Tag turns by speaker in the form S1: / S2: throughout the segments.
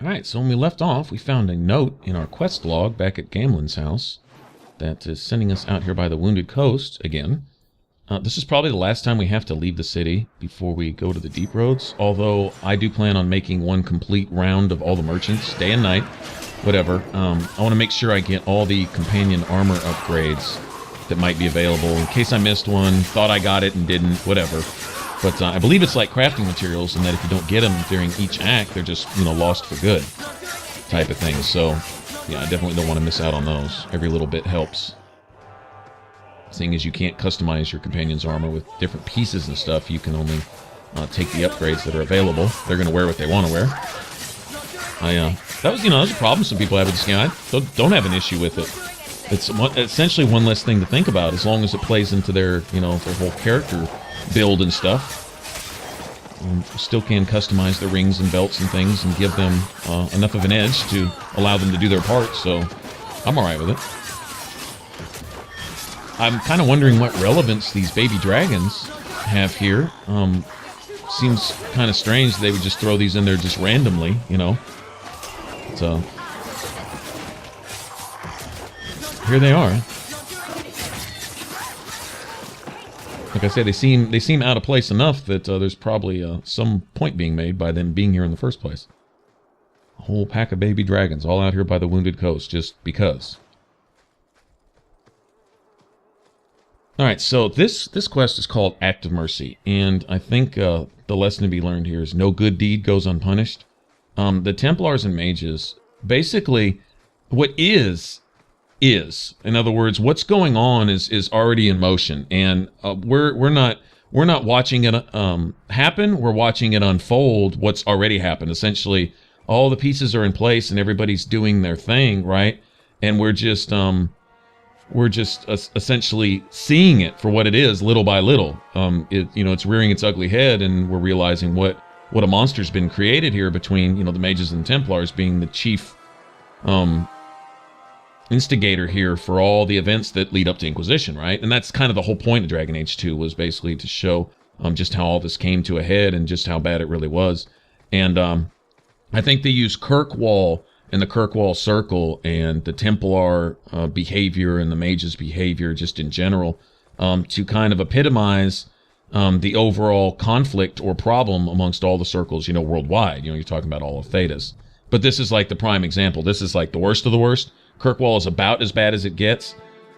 S1: Alright, so when we left off, we found a note in our quest log back at Gamlen's house that is sending us out here by the Wounded Coast again. This is probably the last time we have to leave the city before we go to the deep roads, although I do plan on making one complete round of all the merchants, day and night, whatever. I want to make sure I get all the companion armor upgrades that might be available, in case I missed one, thought I got it and didn't, whatever. But I believe it's like crafting materials, and that if you don't get them during each act, they're just, you know, lost for good type of thing. So, yeah, I definitely don't want to miss out on those. Every little bit helps. Seeing as you can't customize your companion's armor with different pieces and stuff, you can only take the upgrades that are available. They're going to wear what they want to wear. That was a problem some people have with this game. I don't have an issue with it. It's essentially one less thing to think about, as long as it plays into their, their whole character build and stuff. Still can customize the rings and belts and things and give them enough of an edge to allow them to do their part, so I'm alright with it. I'm kind of wondering what relevance these baby dragons have here. Seems kind of strange they would just throw these in there just randomly, So here they are. Like I said, they seem out of place enough that there's probably some point being made by them being here in the first place. A whole pack of baby dragons all out here by the Wounded Coast, just because. Alright, so this quest is called Act of Mercy, and I think the lesson to be learned here is no good deed goes unpunished. The Templars and Mages, basically, what is. In other words, what's going on is already in motion, and we're not watching it happen. We're watching it unfold. What's already happened. Essentially, all the pieces are in place, and everybody's doing their thing, right? And we're just essentially seeing it for what it is, little by little. It's rearing its ugly head, and we're realizing what a monster's been created here between the Mages and the Templars being the chief instigator here for all the events that lead up to Inquisition, right? And that's kind of the whole point of Dragon Age 2, was basically to show just how all this came to a head and just how bad it really was. And I think they use Kirkwall and the Kirkwall Circle and the Templar behavior and the Mage's behavior just in general to kind of epitomize the overall conflict or problem amongst all the circles, worldwide. You're talking about all of Thedas. But this is like the prime example. This is like the worst of the worst. Kirkwall is about as bad as it gets.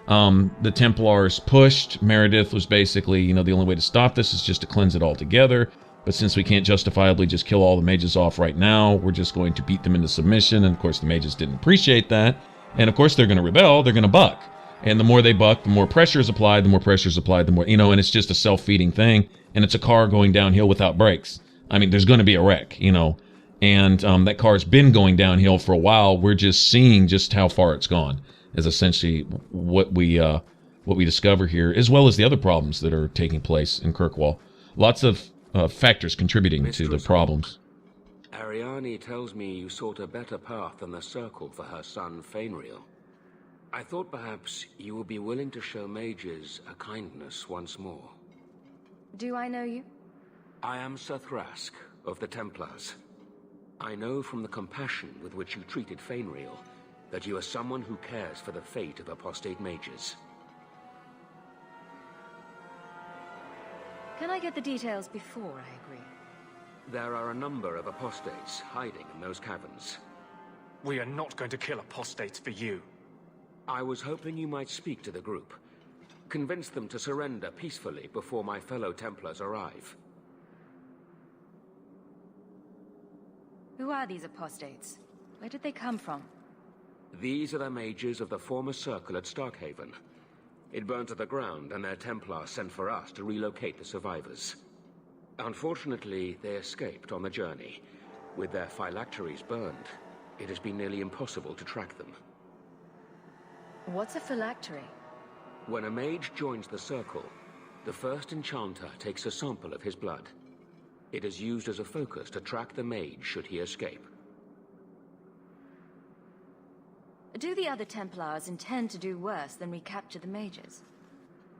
S1: The Templars pushed. Meredith was basically, the only way to stop this is just to cleanse it all together. But since we can't justifiably just kill all the mages off right now, we're just going to beat them into submission. And of course, the mages didn't appreciate that. And of course, they're going to rebel. They're going to buck. And the more they buck, the more pressure is applied. The more pressure is applied, the more, and it's just a self-feeding thing. And it's a car going downhill without brakes. I mean, there's going to be a wreck, And that car's been going downhill for a while. We're just seeing just how far it's gone, is essentially what we discover here, as well as the other problems that are taking place in Kirkwall. Lots of factors contributing to the problems.
S2: Ariane tells me you sought a better path than the Circle for her son Fainriel. I thought perhaps you would be willing to show mages a kindness once more.
S3: Do I know you?
S2: I am Sir Thrask of the Templars. I know from the compassion with which you treated Fainriel that you are someone who cares for the fate of apostate mages.
S3: Can I get the details before I agree?
S2: There are a number of apostates hiding in those caverns.
S4: We are not going to kill apostates for you.
S2: I was hoping you might speak to the group. Convince them to surrender peacefully before my fellow Templars arrive.
S3: Who are these apostates? Where did they come from?
S2: These are the mages of the former Circle at Starkhaven. It burned to the ground, and their Templars sent for us to relocate the survivors. Unfortunately, they escaped on the journey. With their phylacteries burned, it has been nearly impossible to track them.
S3: What's a phylactery?
S2: When a mage joins the Circle, the first enchanter takes a sample of his blood. It is used as a focus to track the mage should he escape.
S3: Do the other Templars intend to do worse than recapture the mages?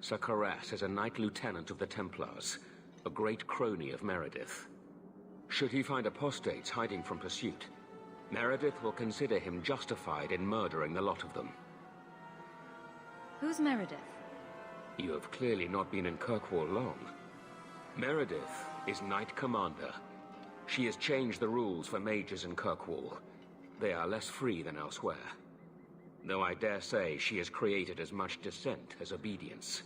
S2: Sir Karas is a Knight Lieutenant of the Templars, a great crony of Meredith. Should he find apostates hiding from pursuit, Meredith will consider him justified in murdering the lot of them.
S3: Who's Meredith?
S2: You have clearly not been in Kirkwall long. Meredith is Knight Commander. She has changed the rules for mages in Kirkwall. They are less free than elsewhere. Though I dare say she has created as much dissent as obedience.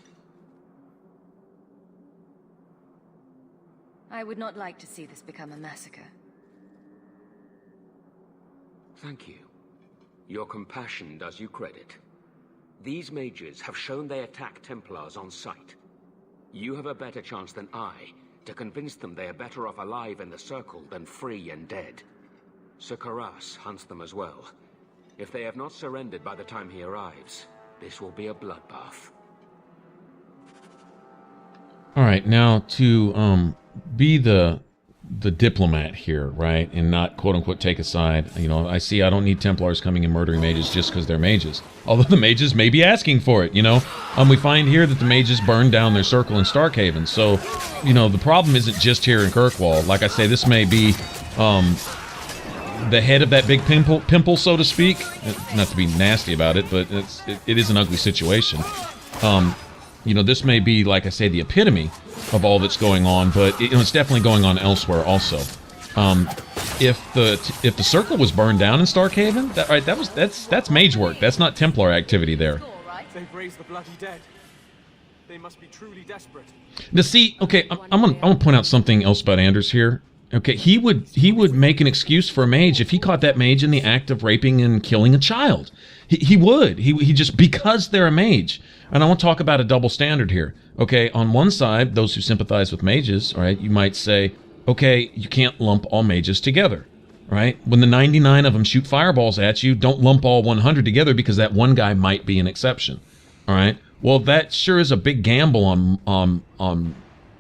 S3: I would not like to see this become a massacre.
S2: Thank you. Your compassion does you credit. These mages have shown they attack Templars on sight. You have a better chance than I to convince them they are better off alive in the Circle than free and dead. Sir Karas hunts them as well. If they have not surrendered by the time he arrives, this will be a bloodbath.
S1: All right, now to be the diplomat here, right, and not quote unquote take a side. You know, I don't need Templars coming and murdering mages just because they're mages. Although the mages may be asking for it. You know, we find here that the mages burned down their circle in Starkhaven. So, you know, the problem isn't just here in Kirkwall. Like I say, this may be the head of that big pimple, so to speak. Not to be nasty about it, but it is an ugly situation. You know, this may be, like I say, the epitome of all that's going on, but it's definitely going on elsewhere also. If the circle was burned down in Starkhaven, that's mage work. That's not Templar activity there.
S4: They've raised the bloody dead. They must be truly desperate.
S1: Now, see, okay, I'm gonna point out something else about Anders here. Okay, he would make an excuse for a mage if he caught that mage in the act of raping and killing a child. He would. He just, because they're a mage. And I want to talk about a double standard here. Okay, on one side, those who sympathize with mages, all right, you might say, okay, you can't lump all mages together, right? When the 99 of them shoot fireballs at you, don't lump all 100 together because that one guy might be an exception, all right? Well, that sure is a big gamble on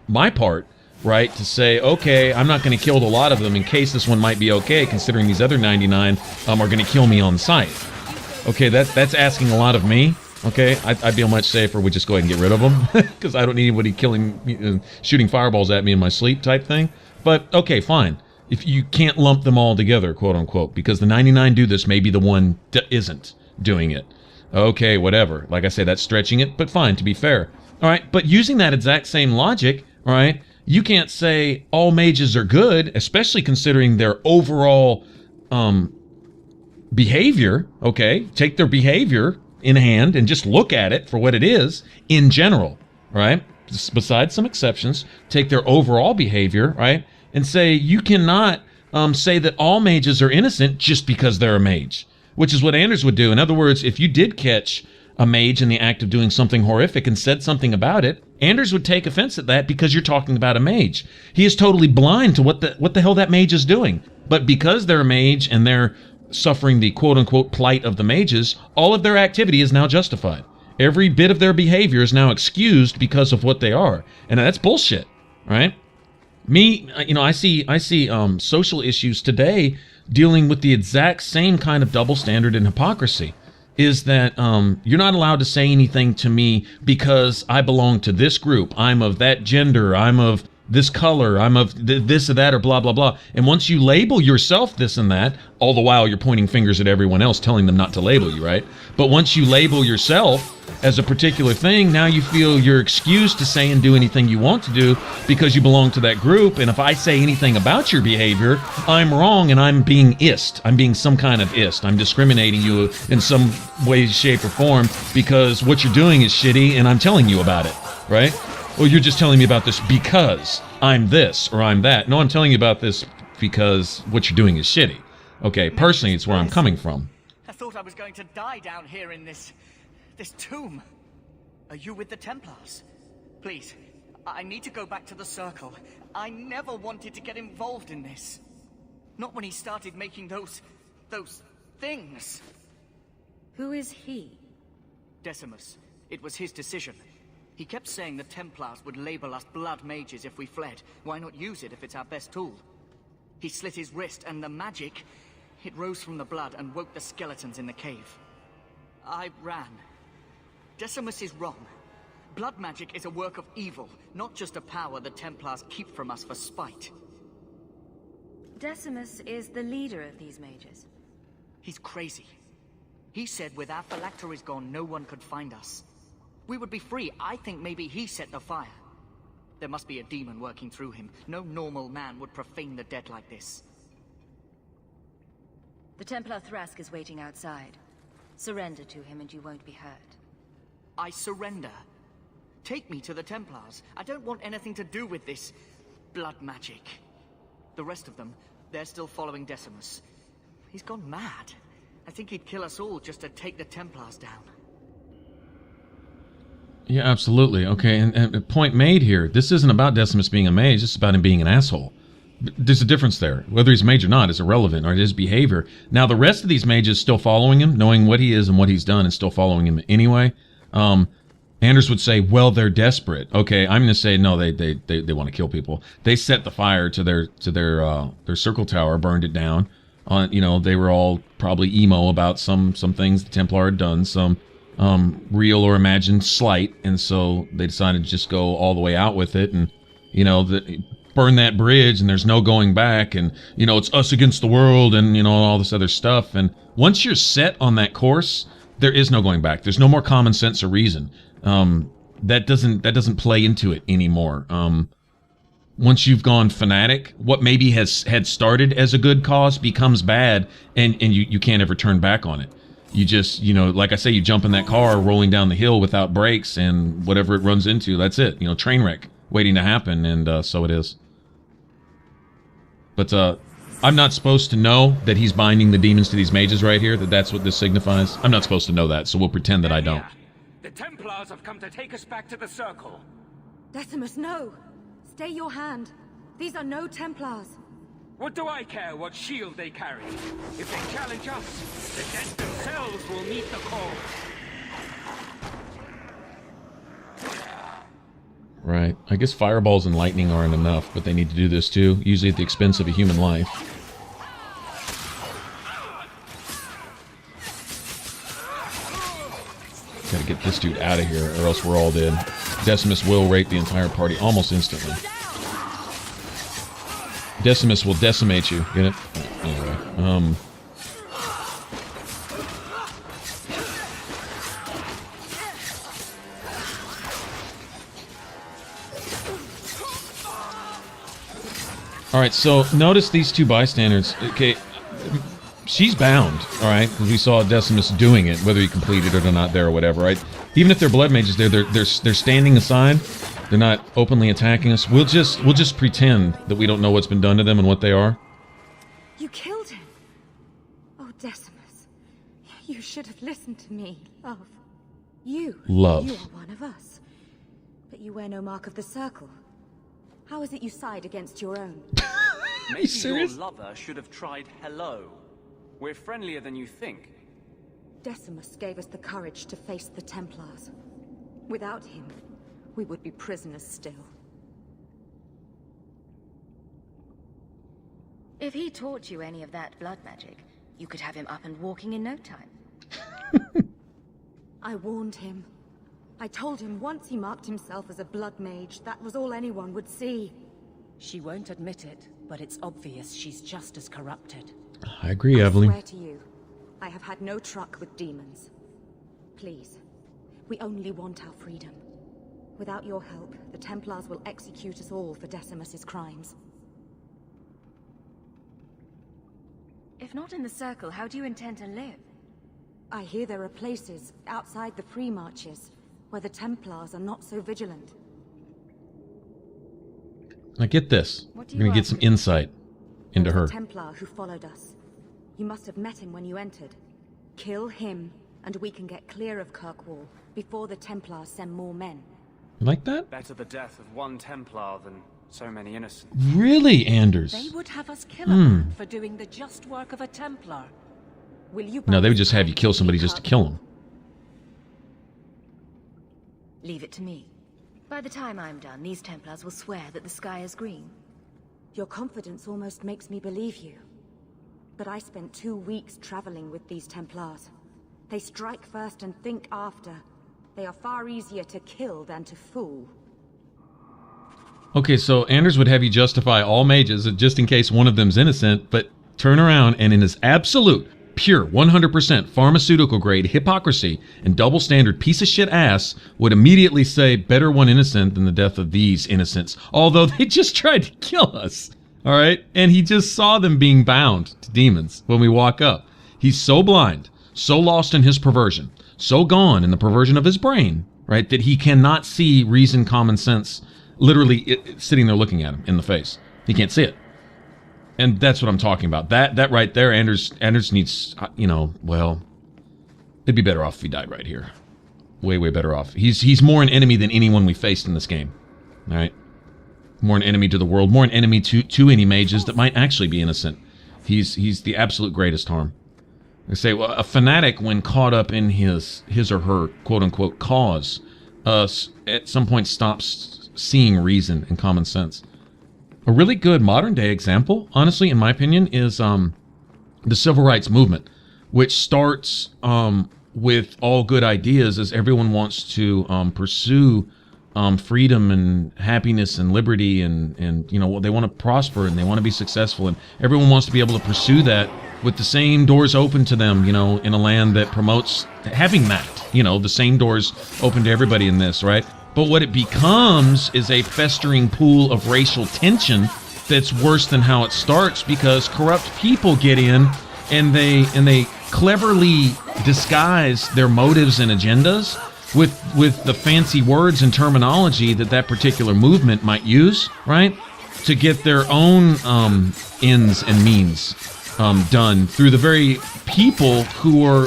S1: my part, right, to say, okay, I'm not going to kill a lot of them in case this one might be okay, considering these other 99 are going to kill me on sight. Okay, that's asking a lot of me. Okay, I'd feel much safer we just go ahead and get rid of them because I don't need anybody killing, shooting fireballs at me in my sleep type thing. But okay, fine. If you can't lump them all together, quote unquote, because the 99 do this, maybe the one isn't doing it. Okay, whatever. Like I say, that's stretching it, but fine, to be fair. All right, but using that exact same logic, all right, you can't say all mages are good, especially considering their overall behavior. Okay, take their behavior in hand and just look at it for what it is in general, right? Besides some exceptions, take their overall behavior, right, and say you cannot say that all mages are innocent just because they're a mage, which is what Anders would do. In other words, if you did catch a mage in the act of doing something horrific and said something about it, Anders would take offense at that because you're talking about a mage. He is totally blind to what the hell that mage is doing. But because they're a mage and they're suffering the quote-unquote plight of the mages, all of their activity is now justified. Every bit of their behavior is now excused because of what they are. And that's bullshit, right? Me, you know, I see social issues today dealing with the exact same kind of double standard and hypocrisy. Is that you're not allowed to say anything to me because I belong to this group. I'm of that gender. I'm of this color, I'm of this or that, or blah, blah, blah. And once you label yourself this and that, all the while you're pointing fingers at everyone else, telling them not to label you, right? But once you label yourself as a particular thing, now you feel you're excused to say and do anything you want to do because you belong to that group. And if I say anything about your behavior, I'm wrong and I'm being ist. I'm being some kind of ist. I'm discriminating you in some way, shape, or form because what you're doing is shitty and I'm telling you about it, right? Well, you're just telling me about this because I'm this or I'm that. No, I'm telling you about this because what you're doing is shitty. Okay, personally, it's where I'm coming from.
S5: I thought I was going to die down here in this tomb. Are you with the Templars? Please, I need to go back to the Circle. I never wanted to get involved in this. Not when he started making those things.
S3: Who is he?
S5: Decimus. It was his decision. He kept saying the Templars would label us blood mages if we fled. Why not use it if it's our best tool? He slit his wrist, and the magic, it rose from the blood and woke the skeletons in the cave. I ran. Decimus is wrong. Blood magic is a work of evil, not just a power the Templars keep from us for spite.
S3: Decimus is the leader of these mages.
S5: He's crazy. He said with our phylacteries gone, no one could find us. We would be free. I think maybe he set the fire. There must be a demon working through him. No normal man would profane the dead like this.
S3: The Templar Thrask is waiting outside. Surrender to him and you won't be hurt.
S5: I surrender. Take me to the Templars. I don't want anything to do with this blood magic. The rest of them, they're still following Decimus. He's gone mad. I think he'd kill us all just to take the Templars down.
S1: Yeah, absolutely. Okay, and point made here. This isn't about Decimus being a mage. This is about him being an asshole. There's a difference there. Whether he's a mage or not is irrelevant, or his behavior. Now, the rest of these mages still following him, knowing what he is and what he's done, and still following him anyway. Anders would say, well, they're desperate. Okay, I'm going to say, no, they want to kill people. They set the fire to their circle tower, burned it down. They were all probably emo about some things the Templar had done, some real or imagined slight, and so they decided to just go all the way out with it, and burn that bridge, and there's no going back, and it's us against the world, and all this other stuff. And once you're set on that course, there is no going back. There's no more common sense or reason. That doesn't play into it anymore. Once you've gone fanatic, what maybe had started as a good cause becomes bad, and you can't ever turn back on it. You just, like I say, you jump in that car rolling down the hill without brakes, and whatever it runs into, that's it. Train wreck waiting to happen, and so it is. But I'm not supposed to know that he's binding the demons to these mages right here, that's what this signifies. I'm not supposed to know that, so we'll pretend that I don't.
S2: The Templars have come to take us back to the Circle.
S3: Decimus, no! Stay your hand. These are no Templars.
S2: What do I care what shield they carry? If they challenge us, the dead themselves will meet the call.
S1: Right. I guess fireballs and lightning aren't enough, but they need to do this too, usually at the expense of a human life. Gotta get this dude out of here, or else we're all dead. Decimus will rape the entire party almost instantly. Decimus will decimate you, get it? Anyway, Alright, so notice these two bystanders. Okay, she's bound, alright, because we saw Decimus doing it, whether he completed it or not there or whatever, right? Even if they're blood mages there, they're standing aside. They're not openly attacking us. We'll just pretend that we don't know what's been done to them and what they are.
S3: You killed him. Oh, Decimus. You should have listened to me, love.
S1: Love.
S3: You are one of us. But you wear no mark of the Circle. How is it you side against your own?
S4: Maybe your lover should have tried hello. We're friendlier than you think.
S3: Decimus gave us the courage to face the Templars. Without him, we would be prisoners still. If he taught you any of that blood magic, you could have him up and walking in no time. I warned him. I told him once he marked himself as a blood mage, that was all anyone would see.
S6: She won't admit it, but it's obvious she's just as corrupted.
S1: I agree, Evelyn.
S3: I swear to you, I have had no truck with demons. Please, we only want our freedom. Without your help, the Templars will execute us all for Decimus's crimes. If not in the Circle, how do you intend to live? I hear there are places outside the free marches where the Templars are not so vigilant.
S1: Now get this. We're gonna get some insight into her.
S3: The Templar who followed us. You must have met him when you entered. Kill him, and we can get clear of Kirkwall before the Templars send more men.
S1: You like that?
S4: Better the death of one Templar than so many innocents.
S1: Really, Anders?
S6: They would have us kill a man for doing the just work of a Templar.
S3: Will you?
S1: No, they would just have you kill somebody just to kill them.
S3: Leave it to me. By the time I'm done, these Templars will swear that the sky is green. Your confidence almost makes me believe you. But I spent 2 weeks traveling with these Templars. They strike first and think after. They are far easier to kill than to fool.
S1: Okay, so Anders would have you justify all mages just in case one of them's innocent, but turn around and in his absolute pure 100% pharmaceutical grade hypocrisy and double standard piece of shit ass would immediately say better one innocent than the death of these innocents, although they just tried to kill us. All right, and he just saw them being bound to demons when we walk up. He's so blind, so lost in his perversion, so gone in the perversion of his brain, right, that he cannot see reason, common sense, literally sitting there looking at him in the face. He can't see it. And that's what I'm talking about. That right there, Anders needs, you know, well, it'd be better off if he died right here. Way, way better off. He's more an enemy than anyone we faced in this game. All right? More an enemy to the world, more an enemy to any mages that might actually be innocent. He's the absolute greatest harm. I say, well, a fanatic, when caught up in his or her quote-unquote cause, at some point stops seeing reason and common sense. A really good modern-day example, honestly, in my opinion, is the civil rights movement, which starts with all good ideas as everyone wants to pursue freedom and happiness and liberty and you know, they want to prosper and they want to be successful, and everyone wants to be able to pursue that with the same doors open to them, you know, in a land that promotes having that, you know, the same doors open to everybody in this, right? But what it becomes is a festering pool of racial tension that's worse than how it starts, because corrupt people get in and they cleverly disguise their motives and agendas with the fancy words and terminology that particular movement might use, right, to get their own ends and means done through the very people who are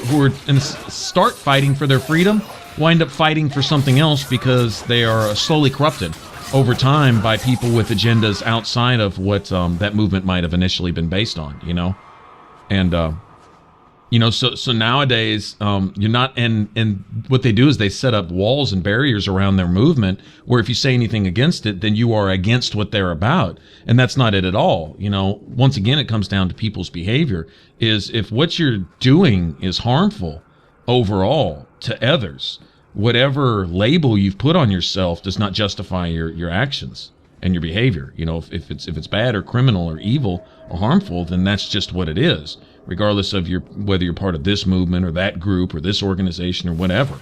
S1: start fighting for their freedom, wind up fighting for something else because they are slowly corrupted over time by people with agendas outside of what that movement might have initially been based on, you know? And, you know, so nowadays, you're not, and what they do is they set up walls and barriers around their movement where if you say anything against it, then you are against what they're about. And that's not it at all. You know, once again, it comes down to people's behavior. Is if what you're doing is harmful overall to others, whatever label you've put on yourself does not justify your actions and your behavior. You know, if it's bad or criminal or evil or harmful, then that's just what it is, regardless of whether you're part of this movement or that group or this organization or whatever,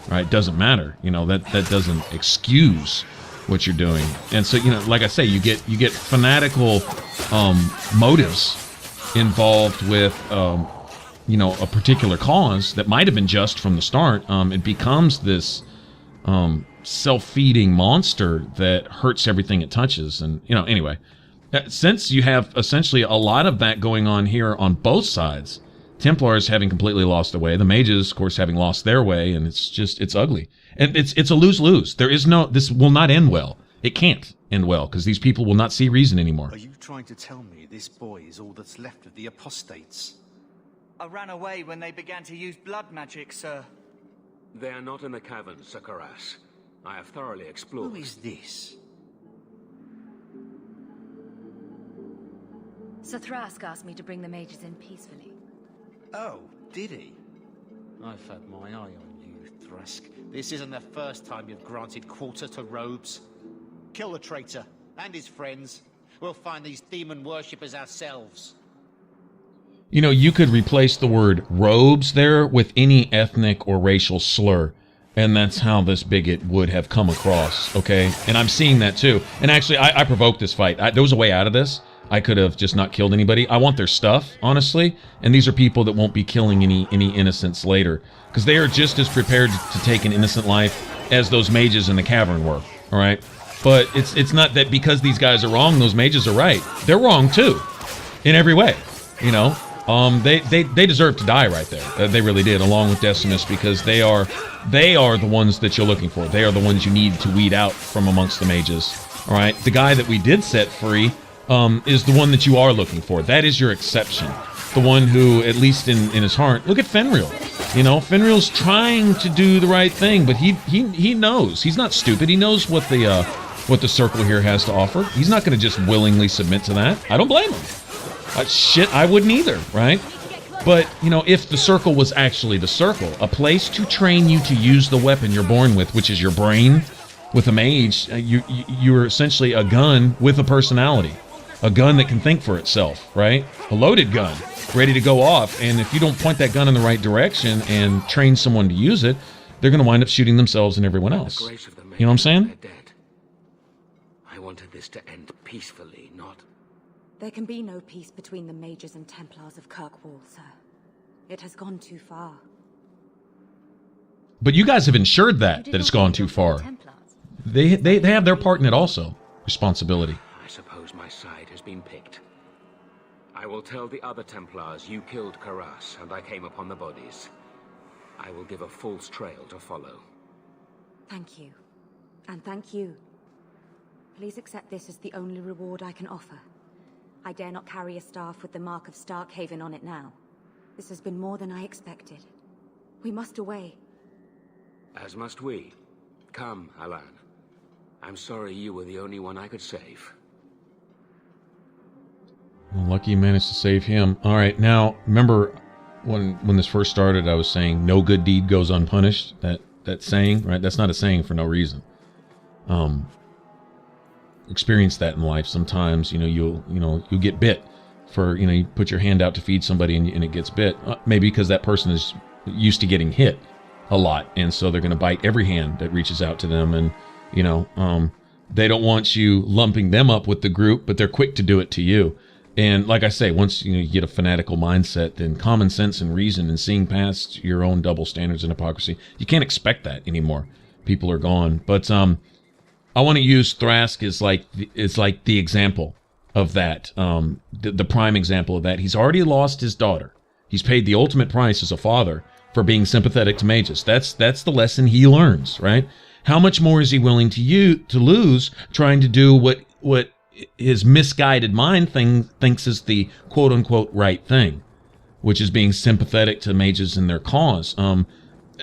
S1: right? Doesn't matter. You know, that doesn't excuse what you're doing. And so, you know, like I say, you get fanatical motives involved with you know, a particular cause that might have been just from the start. It becomes this self-feeding monster that hurts everything it touches. And, you know, anyway, since you have essentially a lot of that going on here on both sides, Templars having completely lost their way, the Mages, of course, having lost their way, and it's ugly. And it's a lose-lose. This will not end well. It can't end well, because these people will not see reason anymore.
S7: Are you trying to tell me this boy is all that's left of the apostates?
S5: I ran away when they began to use blood magic, sir.
S2: They are not in the caverns, Sakaras. I have thoroughly explored.
S7: Who is this?
S3: Sir Thrask asked me to bring the mages in peacefully.
S7: Oh, did he? I've had my eye on you, Thrask. This isn't the first time you've granted quarter to robes. Kill the traitor and his friends. We'll find these demon worshippers ourselves.
S1: You know, you could replace the word robes there with any ethnic or racial slur, and that's how this bigot would have come across, okay? And I'm seeing that too. And actually, I provoked this fight. There was a way out of this. I could have just not killed anybody. I want their stuff, honestly, and these are people that won't be killing any innocents later, because they are just as prepared to take an innocent life as those mages in the cavern were, all right? But it's not that because these guys are wrong, those mages are right. They're wrong too, in every way, you know? They deserve to die right there. They really did, along with Decimus, because they are the ones that you're looking for. They are the ones you need to weed out from amongst the mages. All right, the guy that we did set free is the one that you are looking for. That is your exception. The one who, at least in his heart, look at Fenrir. You know, Fenrir's trying to do the right thing, but he knows. He's not stupid. He knows what the circle here has to offer. He's not going to just willingly submit to that. I don't blame him. Shit, I wouldn't either, right? But, you know, if the circle was actually the circle, a place to train you to use the weapon you're born with, which is your brain, with a mage, you're essentially a gun with a personality. a gun that can think for itself, right? A loaded gun, ready to go off. And if you don't point that gun in the right direction and train someone to use it, they're going to wind up shooting themselves and everyone else. You know what I'm saying?
S2: I wanted this to end peacefully, not...
S3: There can be no peace between the Mages and Templars of Kirkwall, sir. It has gone too far.
S1: But you guys have ensured that it's gone too far. They have their part in it also. Responsibility.
S2: I suppose my side has been picked. I will tell the other Templars you killed Karas and I came upon the bodies. I will give a false trail to follow.
S3: Thank you. And thank you. Please accept this as the only reward I can offer. I dare not carry a staff with the mark of Starkhaven on it now. This has been more than I expected. We must away.
S2: As must we. Come, Alan. I'm sorry you were the only one I could save.
S1: Well, lucky you managed to save him. All right, now, remember when this first started, I was saying no good deed goes unpunished? That saying, right? That's not a saying for no reason. Experience that in life sometimes. You'll get bit for, you put your hand out to feed somebody and it gets bit. Maybe because that person is used to getting hit a lot, and so they're going to bite every hand that reaches out to them. And they don't want you lumping them up with the group, but they're quick to do it to you. And like I say, once you get a fanatical mindset, then common sense and reason and seeing past your own double standards and hypocrisy, you can't expect that anymore. People are gone. But I want to use Thrask as like the example of that, the prime example of that. He's already lost his daughter. He's paid the ultimate price as a father for being sympathetic to mages. That's the lesson he learns, right? How much more is he willing to lose trying to do what his misguided mind thinks is the quote-unquote right thing, which is being sympathetic to mages and their cause.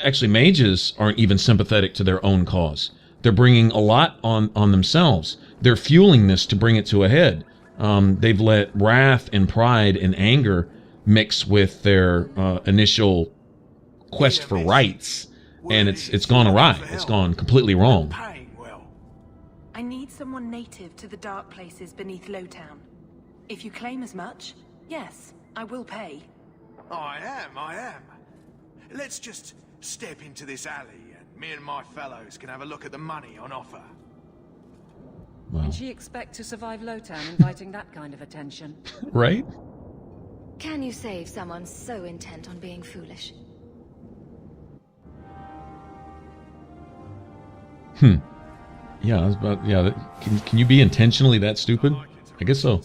S1: Actually, mages aren't even sympathetic to their own cause. They're bringing a lot on themselves. They're fueling this to bring it to a head. They've let wrath and pride and anger mix with their initial quest for rights, and it's gone awry. It's gone completely wrong.
S6: I need someone native to the dark places beneath Lowtown. If you claim as much, yes, I will pay.
S8: I am. Let's just step into this alley and me and my fellows can have a look at the money on offer.
S1: Wow.
S6: Can she expect to survive Lowtown inviting that kind of attention?
S1: Right?
S3: Can you save someone so intent on being foolish?
S1: Yeah, I was about. Yeah, can you be intentionally that stupid? I guess so.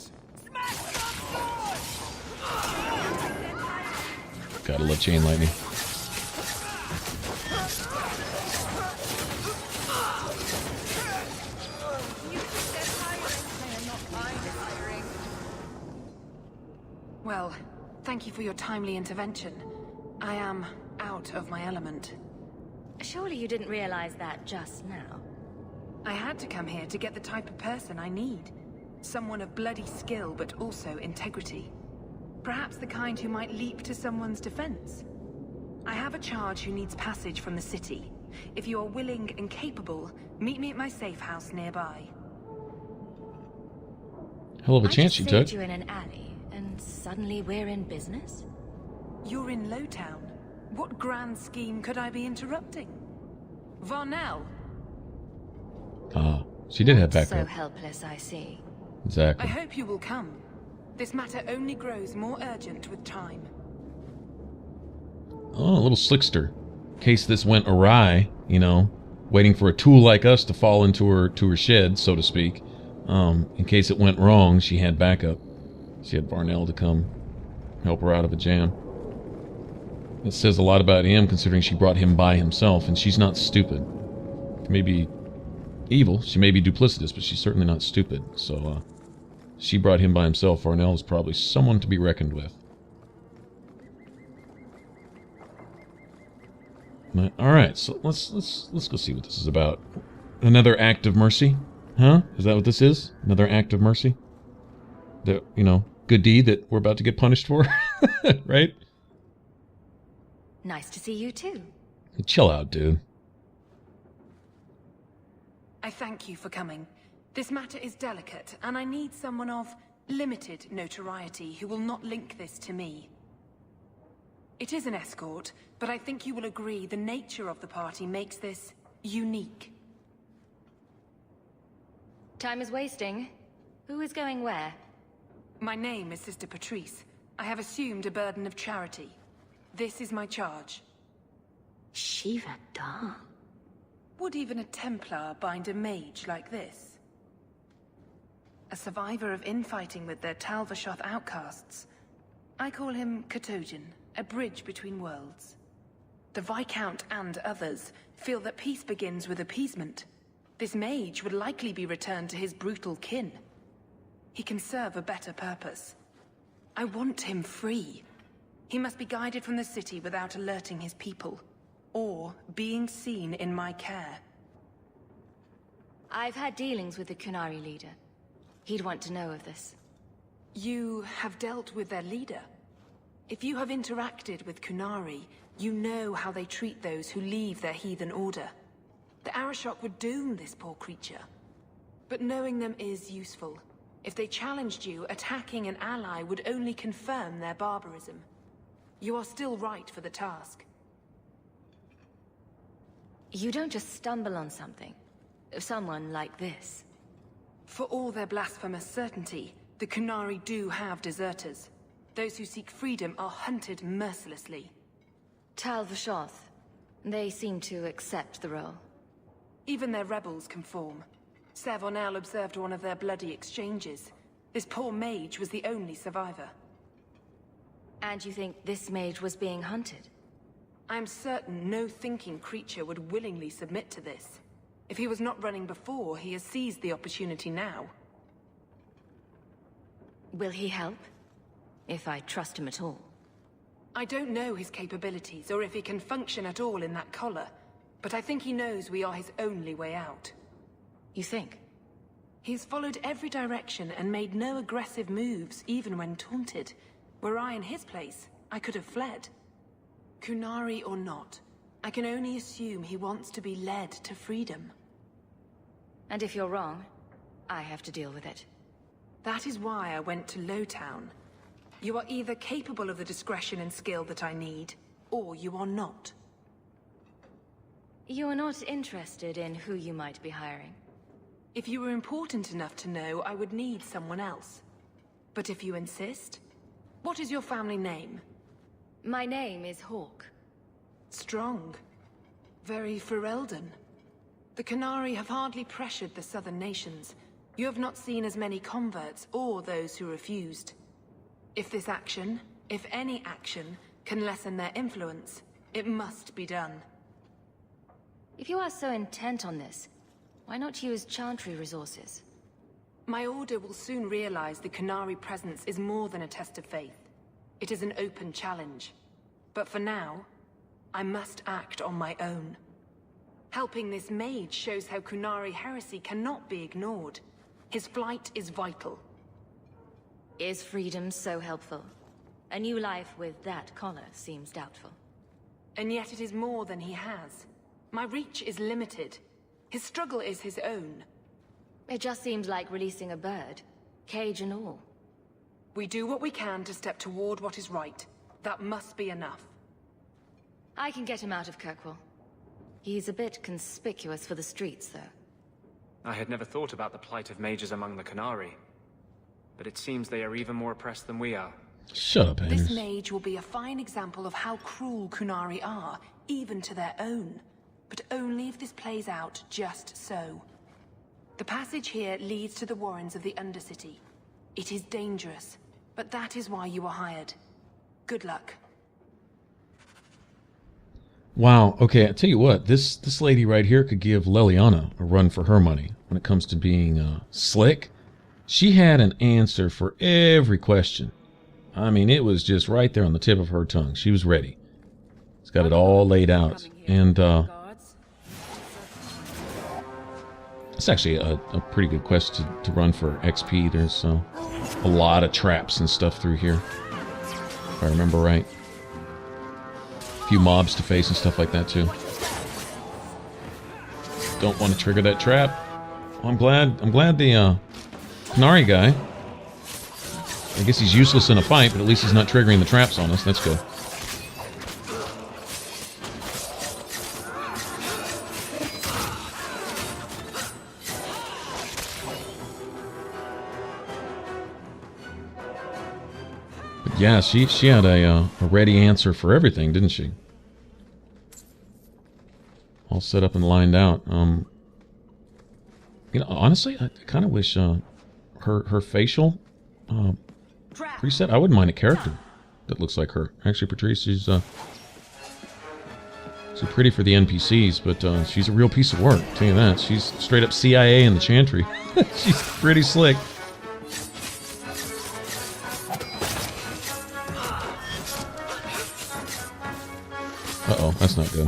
S1: Gotta love chain lightning.
S6: Well, thank you for your timely intervention. I am out of my element.
S3: Surely you didn't realize that just now.
S6: I had to come here to get the type of person I need. Someone of bloody skill, but also integrity. Perhaps the kind who might leap to someone's defense. I have a charge who needs passage from the city. If you are willing and capable, meet me at my safe house nearby.
S1: Hell of a chance you took.
S3: I you in an alley, and suddenly we're in business?
S6: You're in Lowtown. What grand scheme could I be interrupting? Varnell!
S1: Ah, she did have backup.
S3: So helpless, I see.
S1: Exactly.
S6: I hope you will come. This matter only grows more urgent with time.
S1: Oh, a little slickster. In case this went awry, waiting for a tool like us to fall into her shed, so to speak. In case it went wrong, she had backup. She had Varnell to come help her out of a jam. It says a lot about him, considering she brought him by himself, and she's not stupid. She may be evil, she may be duplicitous, but she's certainly not stupid. So, she brought him by himself. Varnell is probably someone to be reckoned with. All right, so let's go see what this is about. Another act of mercy, huh? Is that what this is? Another act of mercy? The good deed that we're about to get punished for, right?
S3: Nice to see you too.
S1: Chill out, dude.
S6: I thank you for coming. This matter is delicate, and I need someone of limited notoriety who will not link this to me. It is an escort, but I think you will agree the nature of the party makes this unique.
S3: Time is wasting. Who is going where?
S6: My name is Sister Patrice. I have assumed a burden of charity. This is my charge.
S3: Shiva Da.
S6: Would even a Templar bind a mage like this? A survivor of infighting with their Talvashoth outcasts. I call him Katojan, a bridge between worlds. The Viscount and others feel that peace begins with appeasement. This mage would likely be returned to his brutal kin. He can serve a better purpose. I want him free. He must be guided from the city without alerting his people, or being seen in my care.
S3: I've had dealings with the Qunari leader. He'd want to know of this.
S6: You have dealt with their leader? If you have interacted with Qunari, you know how they treat those who leave their heathen order. The Arashok would doom this poor creature. But knowing them is useful. If they challenged you, attacking an ally would only confirm their barbarism. You are still right for the task.
S3: You don't just stumble on something. Someone like this.
S6: For all their blasphemous certainty, the Qunari do have deserters. Those who seek freedom are hunted mercilessly.
S3: Talvashoth. They seem to accept the role.
S6: Even their rebels conform. Savonel observed one of their bloody exchanges. This poor mage was the only survivor.
S3: And you think this mage was being hunted?
S6: I am certain no thinking creature would willingly submit to this. If he was not running before, he has seized the opportunity now.
S3: Will he help? If I trust him at all.
S6: I don't know his capabilities, or if he can function at all in that collar, but I think he knows we are his only way out.
S3: You think?
S6: He's followed every direction and made no aggressive moves, even when taunted. Were I in his place, I could have fled. Qunari or not, I can only assume he wants to be led to freedom.
S3: And if you're wrong, I have to deal with it.
S6: That is why I went to Lowtown. You are either capable of the discretion and skill that I need, or you are not.
S3: You are not interested in who you might be hiring?
S6: If you were important enough to know, I would need someone else. But if you insist, what is your family name?
S3: My name is Hawk.
S6: Strong. Very Ferelden. The Qunari have hardly pressured the southern nations. You have not seen as many converts or those who refused. If this action, if any action, can lessen their influence, it must be done.
S3: If you are so intent on this, why not use Chantry resources?
S6: My order will soon realize the Qunari presence is more than a test of faith. It is an open challenge. But for now, I must act on my own. Helping this mage shows how Qunari heresy cannot be ignored. His flight is vital.
S3: Is freedom so helpful? A new life with that collar seems doubtful.
S6: And yet it is more than he has. My reach is limited. His struggle is his own.
S3: It just seems like releasing a bird, cage and all.
S6: We do what we can to step toward what is right. That must be enough.
S3: I can get him out of Kirkwall. He's a bit conspicuous for the streets, though.
S4: I had never thought about the plight of mages among the Qunari. But it seems they are even more oppressed than we are.
S1: Shut up, Anders.
S6: This mage will be a fine example of how cruel Qunari are, even to their own. But only if this plays out just so. The passage here leads to the warrens of the Undercity. It is dangerous, but that is why you are hired. Good luck.
S1: Wow, okay, I tell you what, this lady right here could give Leliana a run for her money when it comes to being slick. She had an answer for every question. I mean, it was just right there on the tip of her tongue. She was ready. It's got it all laid out. And it's actually a pretty good quest to run for XP. There's a lot of traps and stuff through here, if I remember right. A few mobs to face and stuff like that too. Don't want to trigger that trap. Well, I'm glad the Qunari guy I guess he's useless in a fight, but at least he's not triggering the traps on us. That's good. But yeah, she had a ready answer for everything, didn't she? All set up and lined out. You know, honestly, I kind of wish her facial preset. I wouldn't mind a character that looks like her. Actually, Patrice, she's pretty for the NPCs, but she's a real piece of work. I'll tell you that. She's straight up CIA in the Chantry. She's pretty slick. Uh-oh, that's not good.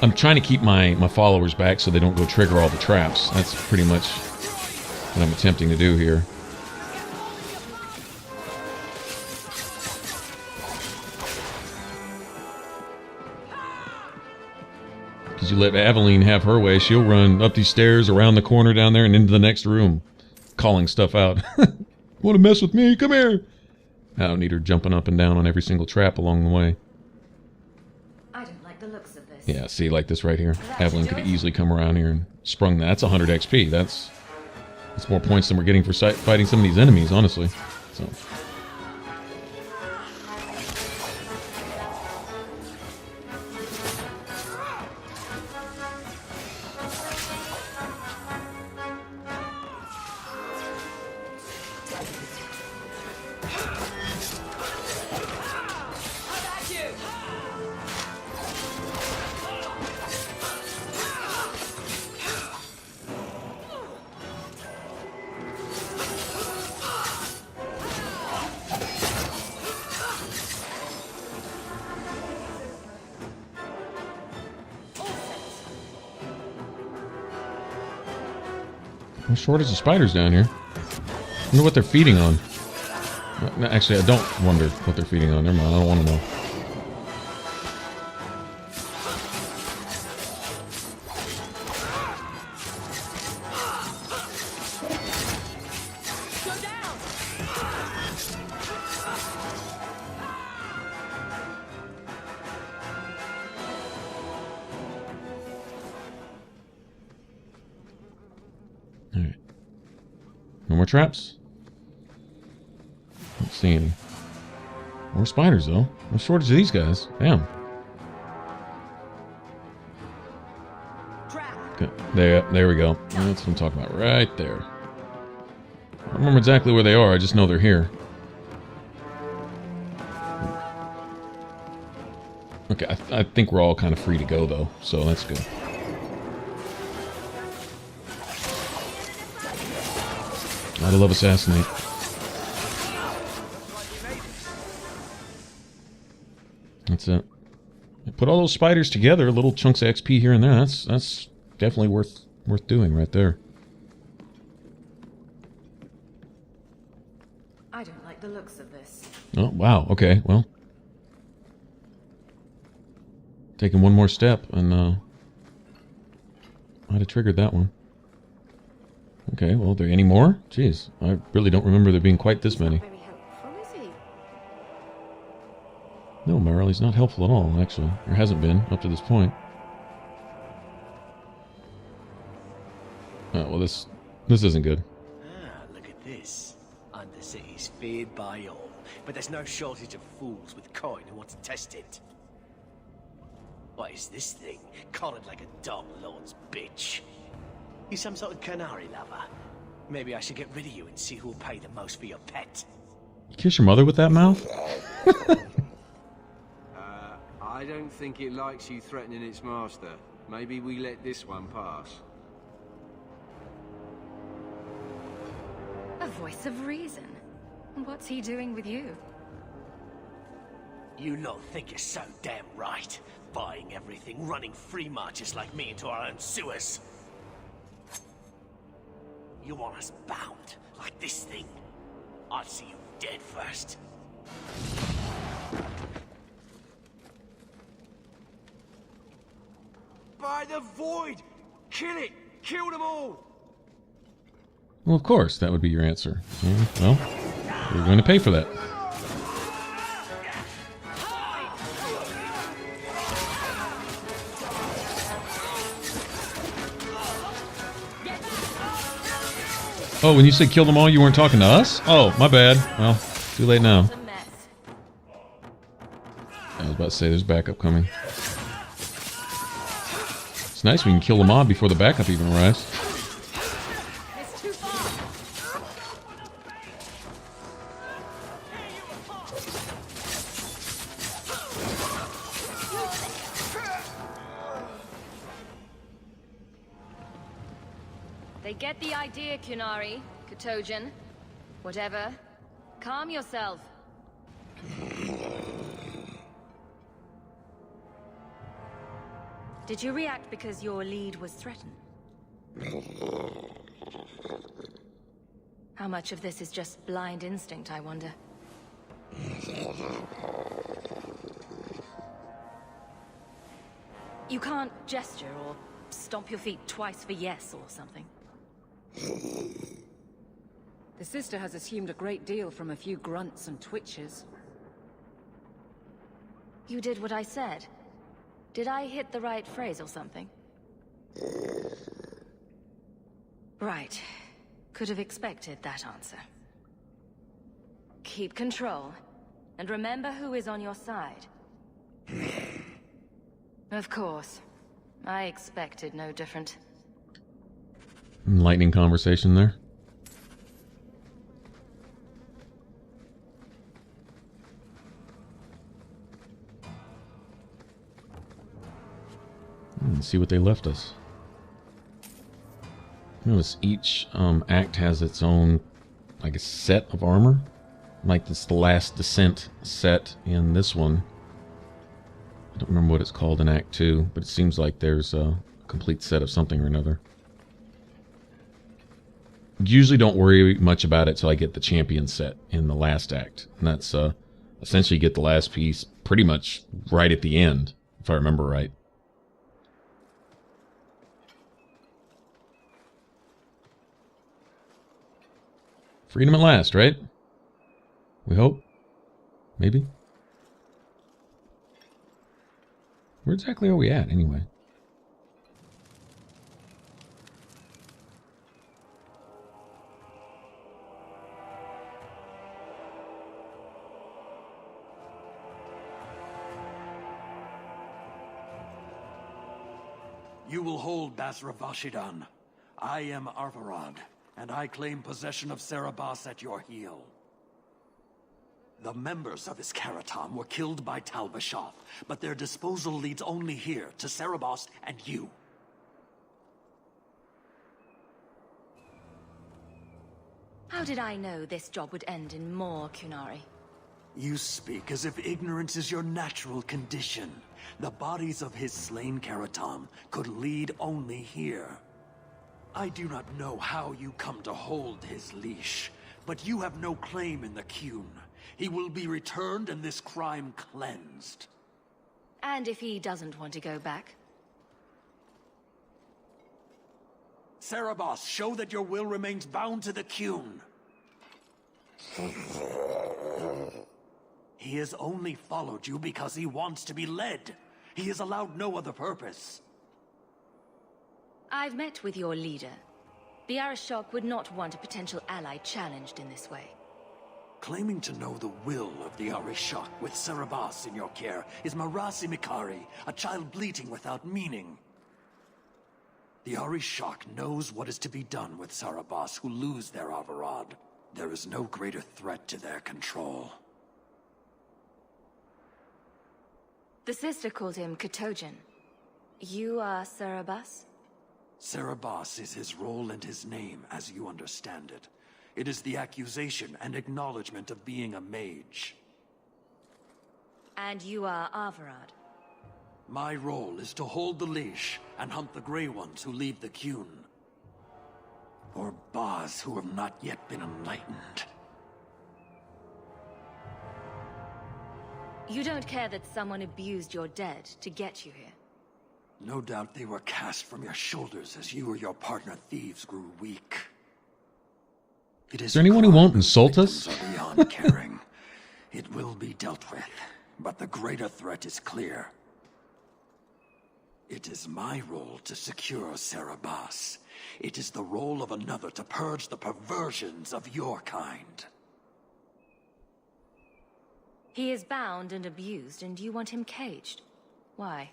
S1: I'm trying to keep my followers back so they don't go trigger all the traps. That's pretty much what I'm attempting to do here. Because you let Aveline have her way, she'll run up these stairs, around the corner down there, and into the next room, calling stuff out. Want to mess with me? Come here! I don't need her jumping up and down on every single trap along the way.
S3: I don't like the looks of this.
S1: Yeah, see, like this right here. Aveline could easily come around here and sprung that. That's 100 XP. That's more points than we're getting for fighting some of these enemies, honestly. So. No shortage of spiders down here. I wonder what they're feeding on. No, actually, I don't wonder what they're feeding on. Never mind, I don't want to know. Alright. No more traps? Don't see any. More spiders, though. No shortage of these guys. Damn. Okay. There we go. That's what I'm talking about. Right there. I don't remember exactly where they are. I just know they're here. Okay, I think we're all kind of free to go, though. So that's good. Gotta love assassinate. That's it. Put all those spiders together, little chunks of XP here and there. That's definitely worth doing right there.
S3: I don't like the looks of this.
S1: Oh wow. Okay. Well, taking one more step and might have triggered that one. Okay, well, are there any more? Jeez, I really don't remember there being quite this many.
S3: Very helpful, is he?
S1: No, Meryl, he's not helpful at all, actually. Or hasn't been, up to this point. Oh, well, this isn't good.
S9: Ah, look at this. Undercity's feared by all, but there's no shortage of fools with coin who want to test it. What is this thing? Collared like a dog lord's bitch. You some sort of Qunari lover? Maybe I should get rid of you and see who'll pay the most for your pet.
S1: You kiss your mother with that mouth?
S10: I don't think it likes you threatening its master. Maybe we let this one pass.
S3: A voice of reason. What's he doing with you?
S9: You lot think you're so damn right. Buying everything, running free marches like me into our own sewers. You want us bound, like this thing? I'll see you dead first.
S10: By the void! Kill it! Kill them all!
S1: Well, of course, that would be your answer. Yeah, well, you're going to pay for that. Oh, when you said kill them all, you weren't talking to us? Oh, my bad. Well, too late now. I was about to say, there's backup coming. It's nice we can kill the mob before the backup even arrives.
S3: They get the idea, Qunari, Katojan, whatever. Calm yourself. Did you react because your lead was threatened? How much of this is just blind instinct, I wonder? You can't gesture or stomp your feet twice for yes or something.
S11: The sister has assumed a great deal from a few grunts and twitches.
S3: You did what I said. Did I hit the right phrase or something? Right. Could have expected that answer. Keep control, and remember who is on your side. Of course. I expected no different.
S1: Enlightening conversation there. Let's see what they left us. Notice each act has its own, like, a set of armor. Like this, the last descent set in this one. I don't remember what it's called in Act 2, but it seems like there's a complete set of something or another. Usually don't worry much about it till I get the champion set in the last act. And that's essentially you get the last piece pretty much right at the end, if I remember right. Freedom at last, right? We hope. Maybe. Where exactly are we at, anyway?
S12: You will hold Basra Vashidan. I am Arvarad, and I claim possession of Serabas at your heel. The members of Escorting were killed by Talbashov, but their disposal leads only here, to Serabas and you.
S3: How did I know this job would end in more Qunari?
S12: You speak as if ignorance is your natural condition. The bodies of his slain Karatam could lead only here. I do not know how you come to hold his leash, but you have no claim in the Qun. He will be returned and this crime cleansed.
S3: And if he doesn't want to go back?
S12: Serabas, show that your will remains bound to the Qun. He has only followed you because he wants to be led. He has allowed no other purpose.
S3: I've met with your leader. The Arishok would not want a potential ally challenged in this way.
S12: Claiming to know the will of the Arishok with Serabas in your care is Marasi Mikari, a child bleating without meaning. The Arishok knows what is to be done with Serabas who lose their Avarad. There is no greater threat to their control.
S3: The sister called him Katojan. You are Serabas?
S12: Serabas is his role and his name, as you understand it. It is the accusation and acknowledgement of being a mage.
S3: And you are Avarad?
S12: My role is to hold the leash and hunt the Grey Ones who leave the Qun. Or Baz who have not yet been enlightened.
S3: You don't care that someone abused your dead to get you here?
S12: No doubt they were cast from your shoulders as you or your partner thieves grew weak.
S1: Is there anyone who won't insult us?
S12: Beyond caring. It will be dealt with, but the greater threat is clear. It is my role to secure Cerebas. It is the role of another to purge the perversions of your kind.
S3: He is bound and abused, and you want him caged. Why?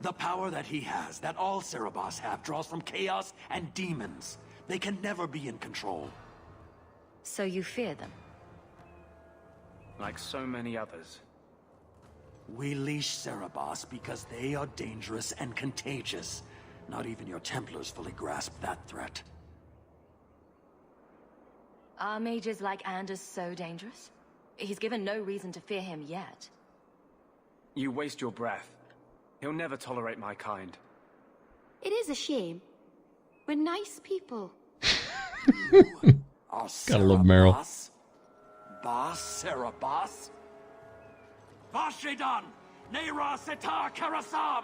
S12: The power that he has, that all Cerebas have, draws from chaos and demons. They can never be in control.
S3: So you fear them?
S4: Like so many others.
S12: We leash Cerebas because they are dangerous and contagious. Not even your Templars fully grasp that threat.
S3: Are mages like Anders so dangerous? He's given no reason to fear him yet.
S4: You waste your breath. He'll never tolerate my kind.
S13: It is a shame. We're nice people.
S1: Gotta love Meryl.
S12: Bas Cerebas? Vashedan! Nera Setar Karasam!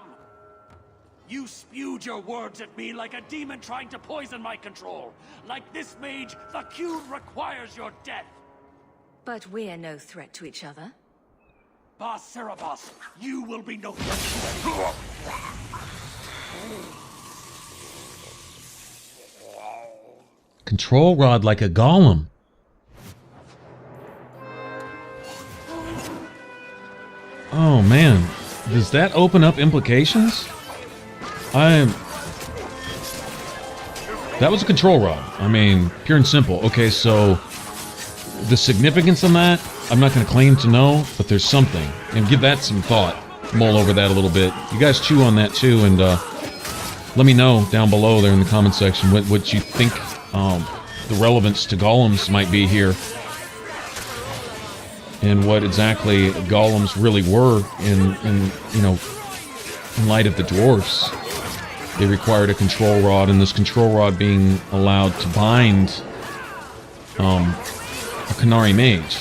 S12: You spewed your words at me like a demon trying to poison my control. Like this mage, the Qun requires your death.
S3: But we're no threat to each other.
S12: Bas Cerebas, you will be no threat to anyone.
S1: Control rod like a golem. Oh man, does that open up implications? That was a control rod. I mean, pure and simple. Okay, so the significance on that, I'm not going to claim to know, but there's something. And give that some thought. Mull over that a little bit. You guys chew on that too, and let me know down below there in the comment section what you think the relevance to golems might be here. And what exactly golems really were in you know, in light of the dwarfs. They required a control rod, and this control rod being allowed to bind a Qunari mage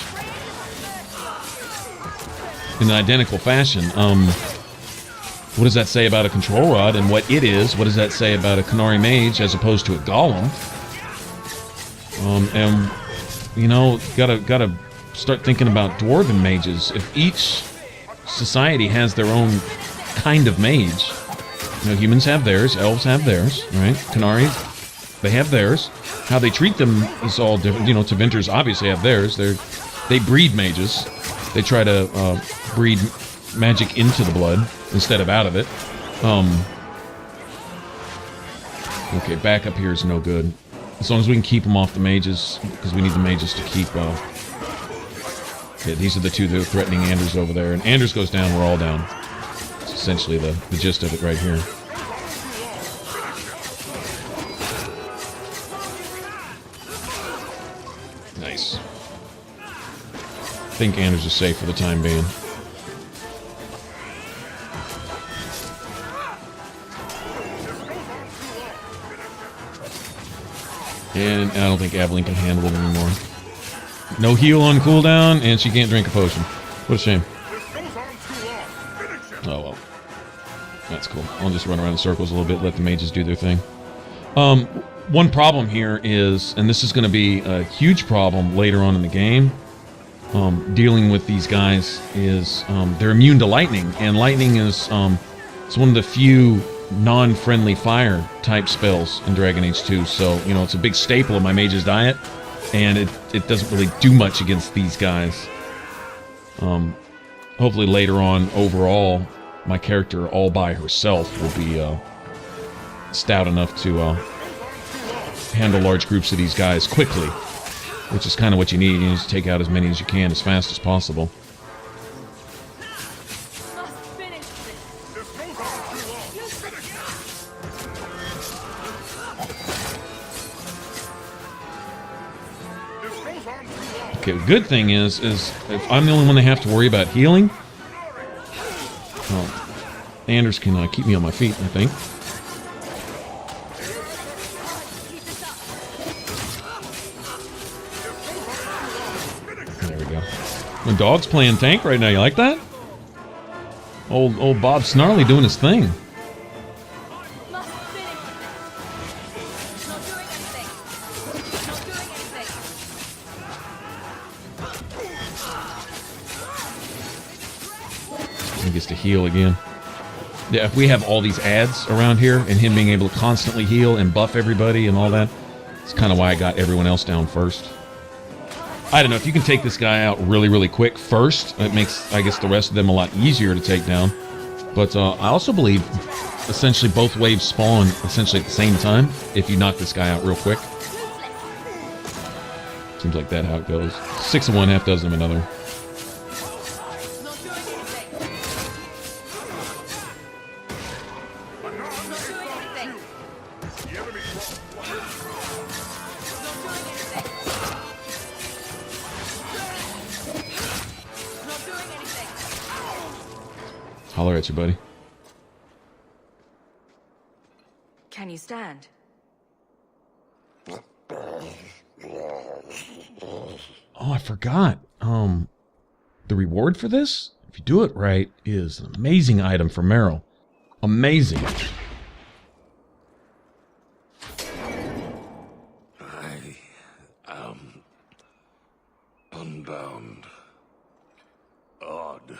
S1: in an identical fashion. What does that say about a control rod and what it is? What does that say about a Qunari mage as opposed to a golem? And you know, gotta start thinking about dwarven mages. If each society has their own kind of mage, you know, humans have theirs, elves have theirs, right? Qunari, they have theirs. How they treat them is all different. You know, Tevinters obviously have theirs. They breed mages. They try to breed magic into the blood instead of out of it. Okay, back up here is no good. As long as we can keep them off the mages, because we need the mages to keep... Okay, these are the two that are threatening Anders over there. And Anders goes down, we're all down. It's essentially the gist of it right here. Nice. I think Anders is safe for the time being. And I don't think Aveline can handle it anymore. No heal on cooldown, and she can't drink a potion. What a shame. Oh well. That's cool. I'll just run around in circles a little bit, let the mages do their thing. One problem here is, and this is going to be a huge problem later on in the game, dealing with these guys, is they're immune to lightning, and lightning is it's one of the few non-friendly fire type spells in Dragon Age 2, so you know, it's a big staple of my mage's diet, and it doesn't really do much against these guys. Hopefully later on, overall, my character all by herself will be stout enough to handle large groups of these guys quickly, which is kind of what you need. You need to take out as many as you can as fast as possible. Okay, the good thing is if I'm the only one they have to worry about healing, well, Anders can keep me on my feet, I think. There we go. The dog's playing tank right now. You like that? Old Bob Snarly doing his thing. He gets to heal again. Yeah, if we have all these ads around here and him being able to constantly heal and buff everybody and all that, it's kind of why I got everyone else down first. I don't know, if you can take this guy out really, really quick first, it makes, I guess, the rest of them a lot easier to take down. But I also believe, essentially, both waves spawn essentially at the same time if you knock this guy out real quick. Seems like that's how it goes. 6 of one, half dozen of another. Holler at you, buddy.
S3: Can you stand?
S1: Oh, I forgot. The reward for this, if you do it right, is an amazing item for Meryl. Amazing.
S14: I am unbound. Odd.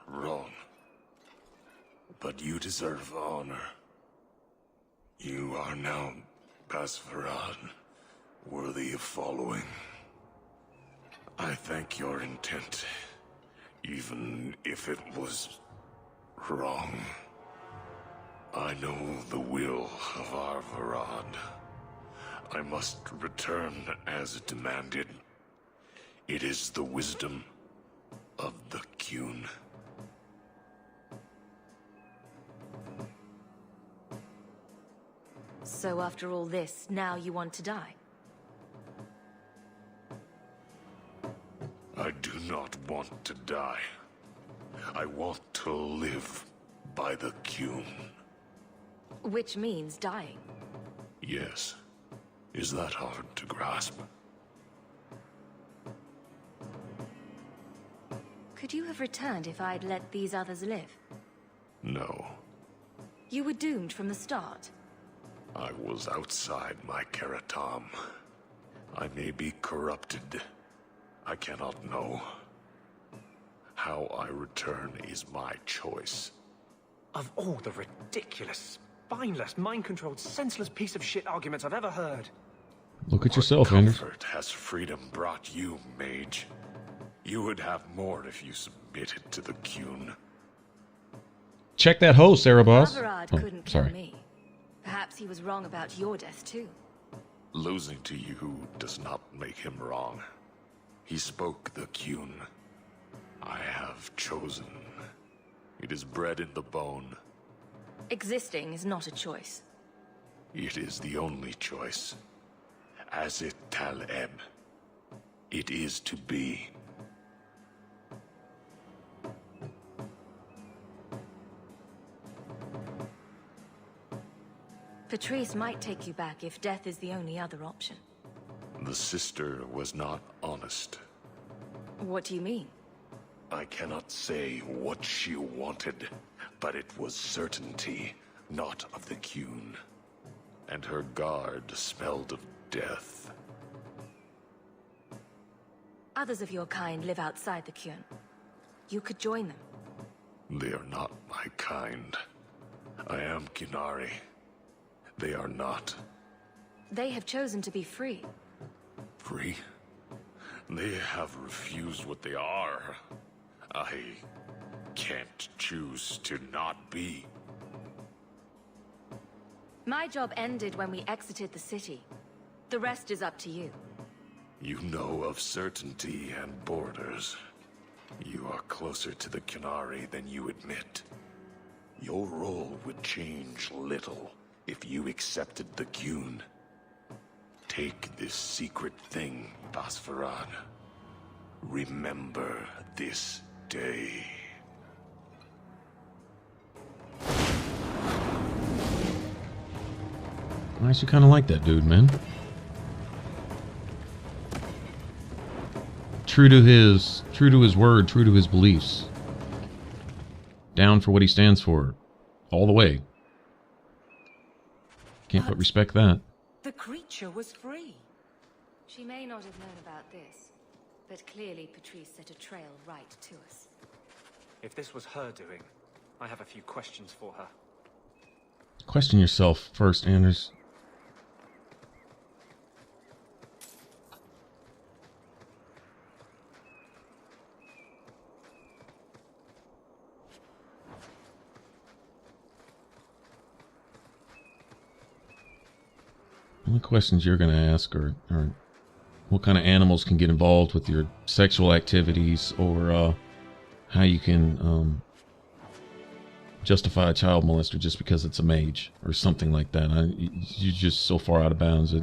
S14: Wrong. But you deserve honor. You are now Basfarad, worthy of following. I thank your intent, even if it was wrong. I know the will of our Varad. I must return as demanded. It is the wisdom of the Qun.
S3: So after all this, now you want to die?
S14: I do not want to die. I want to live by the Qun.
S3: Which means dying.
S14: Yes. Is that hard to grasp?
S3: Could you have returned if I'd let these others live?
S14: No.
S3: You were doomed from the start.
S14: I was outside my Keratam. I may be corrupted. I cannot know. How I return is my choice.
S4: Of all the ridiculous, spineless, mind-controlled, senseless piece of shit arguments I've ever heard.
S1: Look at yourself, Anders.
S14: What comfort has freedom brought you, Mage? You would have more if you submitted to the Qun.
S1: Check that hoe, Sarah Boss.
S3: Averard
S1: Oh,
S3: couldn't
S1: sorry.
S3: kill me. Perhaps he was wrong about your death, too.
S14: Losing to you does not make him wrong. He spoke the Qun. I have chosen. It is bred in the bone.
S3: Existing is not a choice.
S14: It is the only choice. As it Taleb. It is to be.
S3: Patrice might take you back if death is the only other option.
S14: The sister was not honest.
S3: What do you mean?
S14: I cannot say what she wanted, but it was certainty, not of the Qun. And her guard smelled of death.
S3: Others of your kind live outside the Qun. You could join them.
S14: They are not my kind. I am Qunari. They are not.
S3: They have chosen to be free.
S14: Free? They have refused what they are. I can't choose to not be.
S3: My job ended when we exited the city. The rest is up to you.
S14: You know of certainty and borders. You are closer to the Qunari than you admit. Your role would change little if you accepted the Qun. Take this secret thing, Basfarad. Remember this day.
S1: I actually kind of like that dude, man. True to his word, true to his beliefs. Down for what he stands for, all the way. Can't but respect that.
S6: The creature was free.
S3: She may not have known about this, but clearly Patrice set a trail right to us.
S4: If this was her doing, I have a few questions for her.
S1: Question yourself first, Anders. The questions you're going to ask are what kind of animals can get involved with your sexual activities, or how you can justify a child molester just because it's a mage, or something like that. You're just so far out of bounds.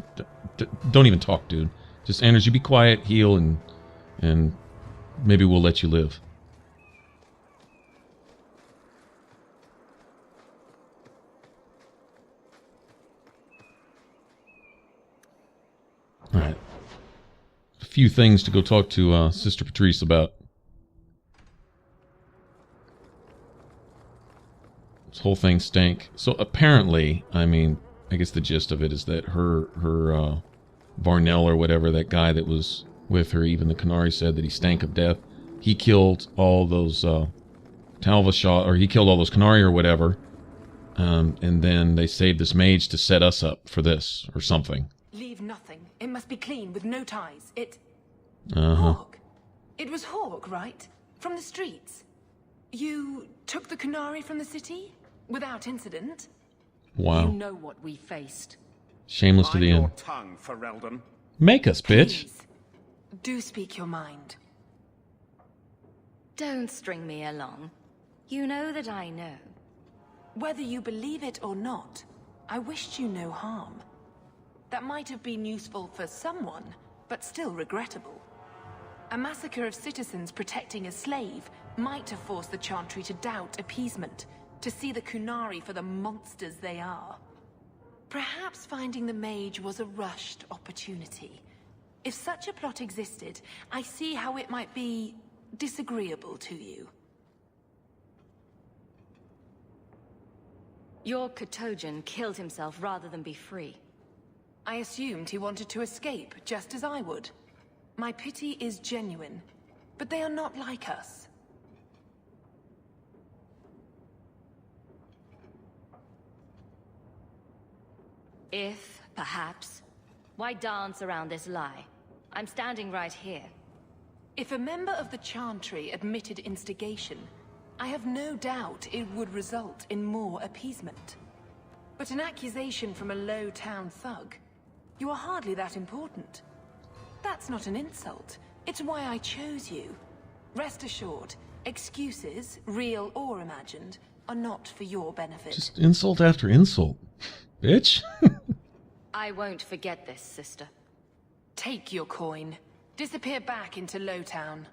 S1: Don't even talk, dude. Just, Anders, you be quiet, heal, and maybe we'll let you live. Alright. A few things to go talk to Sister Patrice about. This whole thing stank. So apparently, I mean, I guess the gist of it is that her Varnell or whatever, that guy that was with her, even the Qunari said that he stank of death. He killed all those Talvashah, or he killed all those Qunari or whatever. And then they saved this mage to set us up for this, or something.
S6: Leave nothing. It must be clean, with no ties.
S1: Uh-huh.
S6: Hawk. It was Hawk, right? From the streets. You took the Qunari from the city? Without incident?
S1: Wow.
S11: You know what we faced.
S1: Shameless to the end.
S15: Your tongue, Ferelden.
S1: Make us, bitch.
S6: Please, do speak your mind.
S3: Don't string me along. You know that I know.
S6: Whether you believe it or not, I wished you no harm. That might have been useful for someone, but still regrettable. A massacre of citizens protecting a slave might have forced the Chantry to doubt appeasement, to see the Qunari for the monsters they are. Perhaps finding the mage was a rushed opportunity. If such a plot existed, I see how it might be disagreeable to you.
S3: Your Katojan killed himself rather than be free.
S6: I assumed he wanted to escape, just as I would. My pity is genuine, but they are not like us.
S3: If, perhaps, why dance around this lie? I'm standing right here.
S6: If a member of the Chantry admitted instigation, I have no doubt it would result in more appeasement. But an accusation from a Lowtown thug, you are hardly that important. That's not an insult. It's why I chose you. Rest assured, excuses, real or imagined, are not for your benefit.
S1: Just insult after insult. Bitch.
S3: I won't forget this, sister.
S6: Take your coin. Disappear back into Lowtown.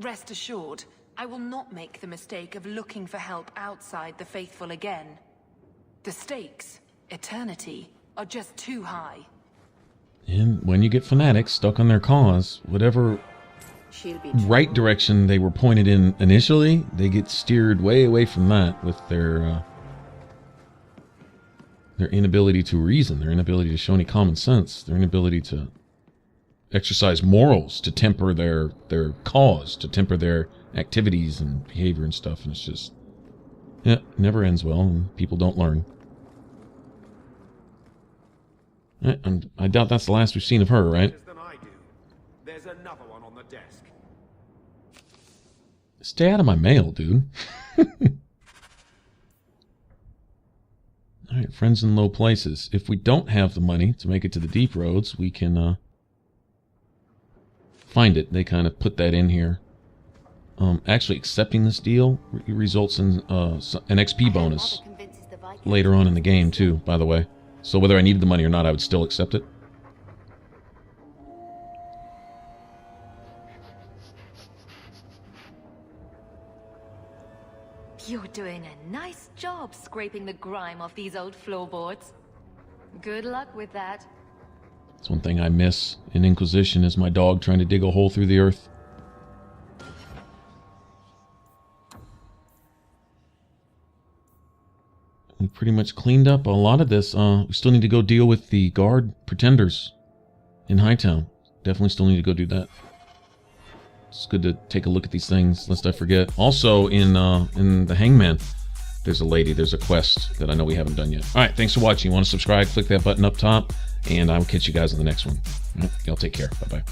S6: Rest assured, I will not make the mistake of looking for help outside the faithful again. The stakes, eternity, are just too high.
S1: And when you get fanatics stuck on their cause, whatever right direction they were pointed in initially, they get steered way away from that with their inability to reason, their inability to show any common sense, their inability to exercise morals, to temper their cause, to temper their activities and behavior and stuff. And it's just, yeah, it never ends well, and people don't learn. And I doubt that's the last we've seen of her, right?
S15: There's another one on the desk.
S1: Stay out of my mail, dude. Alright, friends in low places. If we don't have the money to make it to the deep roads, we can find it. They kind of put that in here. Actually, accepting this deal results in an XP bonus later on in the game, too, by the way. So whether I needed the money or not, I would still accept it.
S3: You're doing a nice job scraping the grime off these old floorboards. Good luck with that.
S1: That's one thing I miss in Inquisition, is my dog trying to dig a hole through the earth. We pretty much cleaned up a lot of this. We still need to go deal with the guard pretenders in Hightown. Definitely still need to go do that. It's good to take a look at these things, lest I forget. Also, in the Hangman, there's a quest that I know we haven't done yet. All right, thanks for watching. You want to subscribe, click that button up top, and I will catch you guys in the next one. All right, y'all take care. Bye-bye.